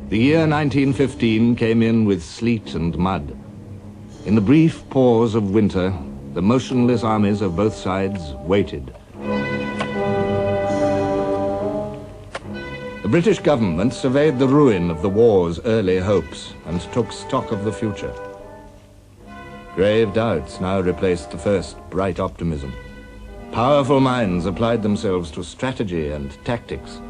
The year 1915 came in with sleet and mud. In the brief pause of winter, the motionless armies of both sides waited. The British government surveyed the ruin of the war's early hopes and took stock of the future. Grave doubts now replaced the first bright optimism. Powerful minds applied themselves to strategy and tactics.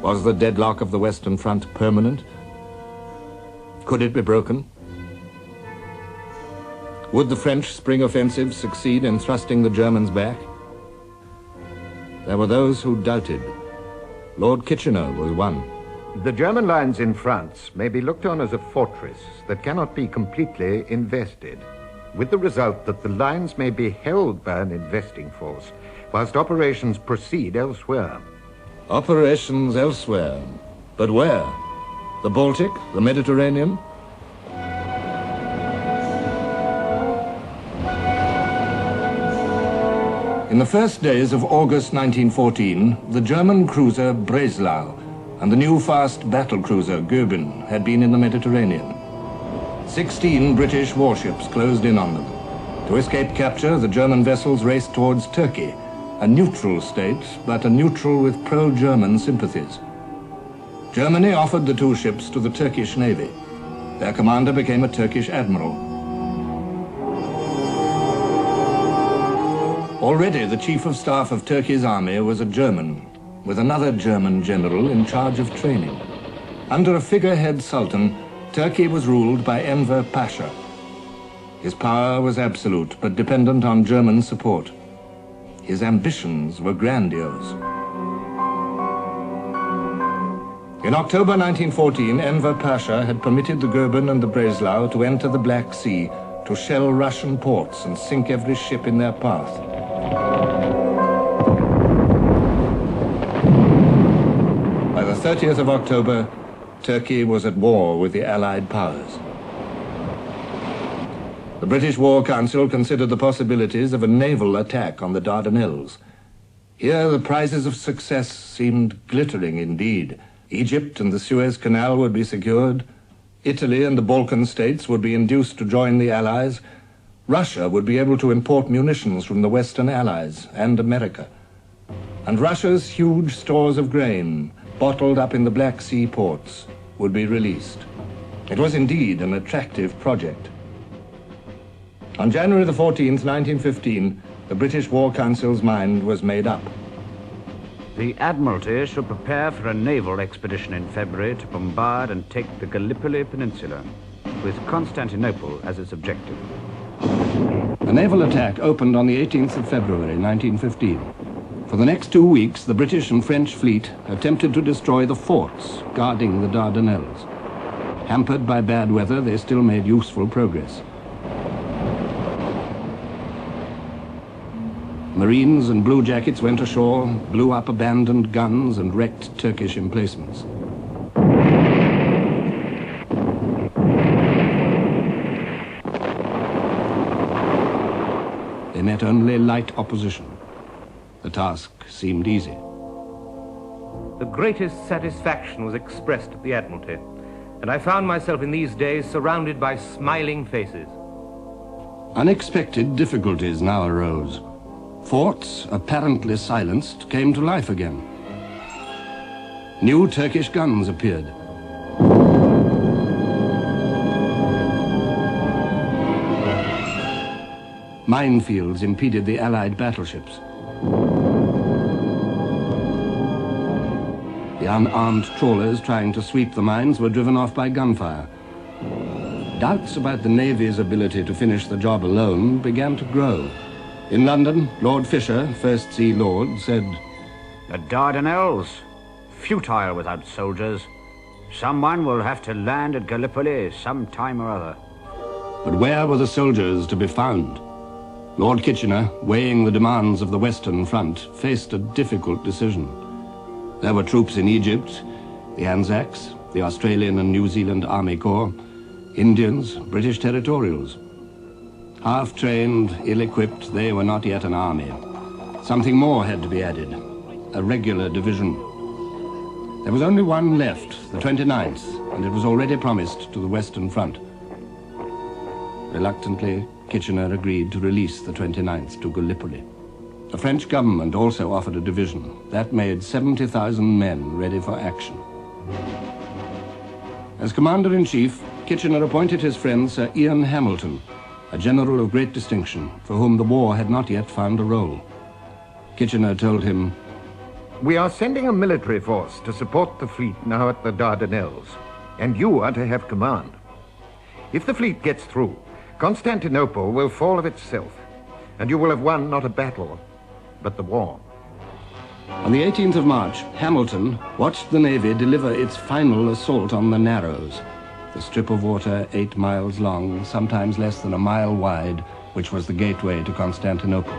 Was the deadlock of the Western Front permanent? Could it be broken? Would the French spring offensive succeed in thrusting the Germans back? There were those who doubted. Lord Kitchener was one. The German lines in France may be looked on as a fortress that cannot be completely invested, with the result that the lines may be held by an investing force, whilst operations proceed elsewhere. Operations elsewhere. But where? The Baltic? The Mediterranean? In the first days of August 1914, the German cruiser Breslau and the new fast battle cruiser Goeben had been in the Mediterranean. 16 British warships closed in on them. To escape capture, the German vessels raced towards Turkey, a neutral state, but a neutral with pro-German sympathies. Germany offered the two ships to the Turkish Navy. Their commander became a Turkish admiral. Already the chief of staff of Turkey's army was a German, with another German general in charge of training. Under a figurehead sultan, Turkey was ruled by Enver Pasha. His power was absolute, but dependent on German support. His ambitions were grandiose. In October 1914, Enver Pasha had permitted the Goeben and the Breslau to enter the Black Sea, to shell Russian ports and sink every ship in their path. By the 30th of October, Turkey was at war with the Allied powers. The British War Council considered the possibilities of a naval attack on the Dardanelles. Here the prizes of success seemed glittering indeed. Egypt and the Suez Canal would be secured. Italy and the Balkan states would be induced to join the Allies. Russia would be able to import munitions from the Western Allies and America. And Russia's huge stores of grain, bottled up in the Black Sea ports, would be released. It was indeed an attractive project. On January the 14th, 1915, the British War Council's mind was made up. The Admiralty should prepare for a naval expedition in February to bombard and take the Gallipoli Peninsula, with Constantinople as its objective. The naval attack opened on the 18th of February, 1915. For the next 2 weeks, the British and French fleet attempted to destroy the forts guarding the Dardanelles. Hampered by bad weather, they still made useful progress. Marines and bluejackets went ashore, blew up abandoned guns and wrecked Turkish emplacements. They met only light opposition. The task seemed easy. The greatest satisfaction was expressed at the Admiralty, and I found myself in these days surrounded by smiling faces. Unexpected difficulties now arose. Forts, apparently silenced, came to life again. New Turkish guns appeared. Minefields impeded the Allied battleships. The unarmed trawlers trying to sweep the mines were driven off by gunfire. Doubts about the Navy's ability to finish the job alone began to grow. In London, Lord Fisher, First Sea Lord, said, "The Dardanelles, futile without soldiers. Someone will have to land at Gallipoli some time or other." But where were the soldiers to be found? Lord Kitchener, weighing the demands of the Western Front, faced a difficult decision. There were troops in Egypt, the Anzacs, the Australian and New Zealand Army Corps, Indians, British territorials. Half-trained, ill-equipped, they were not yet an army. Something more had to be added, a regular division. There was only one left, the 29th, and it was already promised to the Western Front. Reluctantly, Kitchener agreed to release the 29th to Gallipoli. The French government also offered a division. That made 70,000 men ready for action. As Commander-in-Chief, Kitchener appointed his friend Sir Ian Hamilton, a general of great distinction, for whom the war had not yet found a role. Kitchener told him, "We are sending a military force to support the fleet now at the Dardanelles, and you are to have command. If the fleet gets through, Constantinople will fall of itself, and you will have won not a battle, but the war." On the 18th of March, Hamilton watched the Navy deliver its final assault on the Narrows, the strip of water 8 miles long, sometimes less than a mile wide, which was the gateway to Constantinople.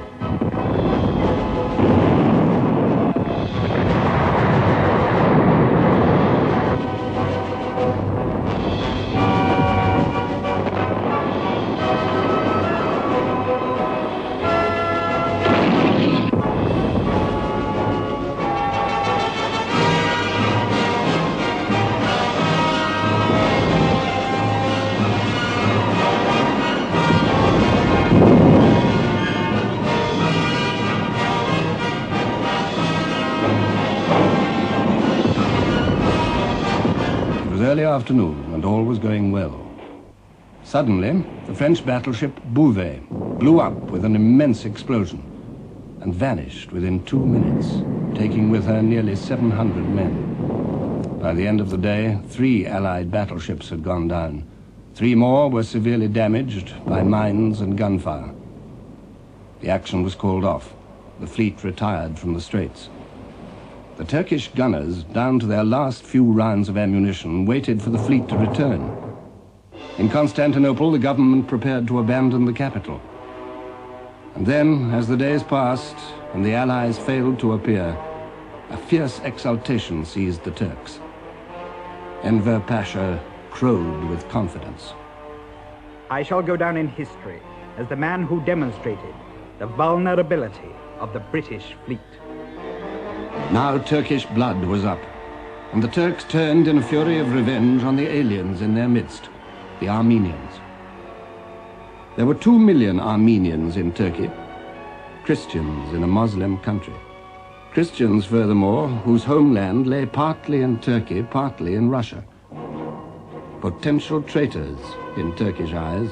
Early afternoon, and all was going well. Suddenly, the French battleship Bouvet blew up with an immense explosion and vanished within 2 minutes, taking with her nearly 700 men. By the end of the day, 3 Allied battleships had gone down. 3 more were severely damaged by mines and gunfire. The action was called off. The fleet retired from the straits. The Turkish gunners, down to their last few rounds of ammunition, waited for the fleet to return. In Constantinople, the government prepared to abandon the capital. And then, as the days passed and the Allies failed to appear, a fierce exultation seized the Turks. Enver Pasha crowed with confidence. "I shall go down in history as the man who demonstrated the vulnerability of the British fleet." Now Turkish blood was up, and the Turks turned in a fury of revenge on the aliens in their midst, the Armenians. There were 2 million Armenians in Turkey, Christians in a Muslim country. Christians, furthermore, whose homeland lay partly in Turkey, partly in Russia. Potential traitors in Turkish eyes,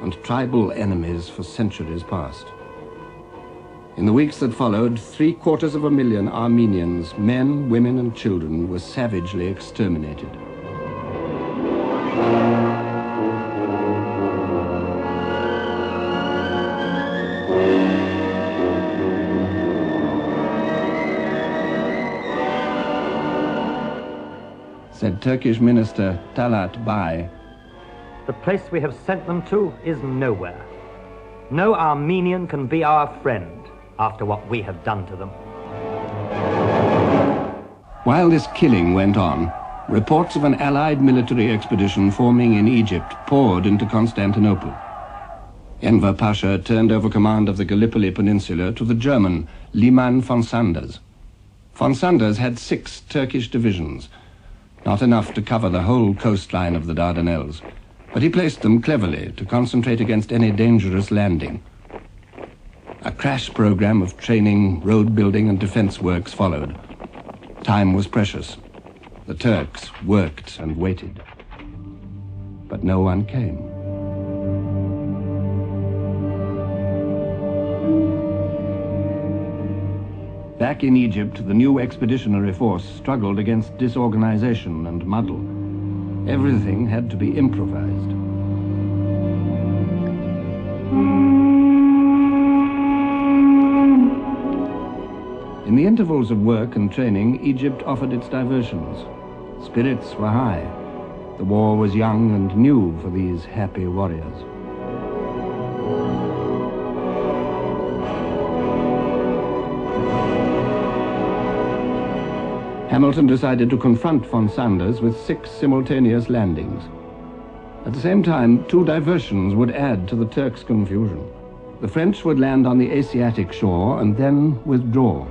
and tribal enemies for centuries past. In the weeks that followed, 750,000 Armenians, men, women, and children, were savagely exterminated. Said Turkish Minister Talat Bay, "The place we have sent them to is nowhere. No Armenian can be our friend after what we have done to them." While this killing went on, reports of an Allied military expedition forming in Egypt poured into Constantinople. Enver Pasha turned over command of the Gallipoli Peninsula to the German Liman von Sanders. Von Sanders had 6 Turkish divisions, not enough to cover the whole coastline of the Dardanelles, but he placed them cleverly to concentrate against any dangerous landing. A crash program of training, road building, and defense works followed. Time was precious. The Turks worked and waited. But no one came. Back in Egypt, the new expeditionary force struggled against disorganization and muddle. Everything had to be improvised. In the intervals of work and training, Egypt offered its diversions. Spirits were high. The war was young and new for these happy warriors. Hamilton decided to confront von Sanders with 6 simultaneous landings. At the same time, 2 diversions would add to the Turks' confusion. The French would land on the Asiatic shore and then withdraw.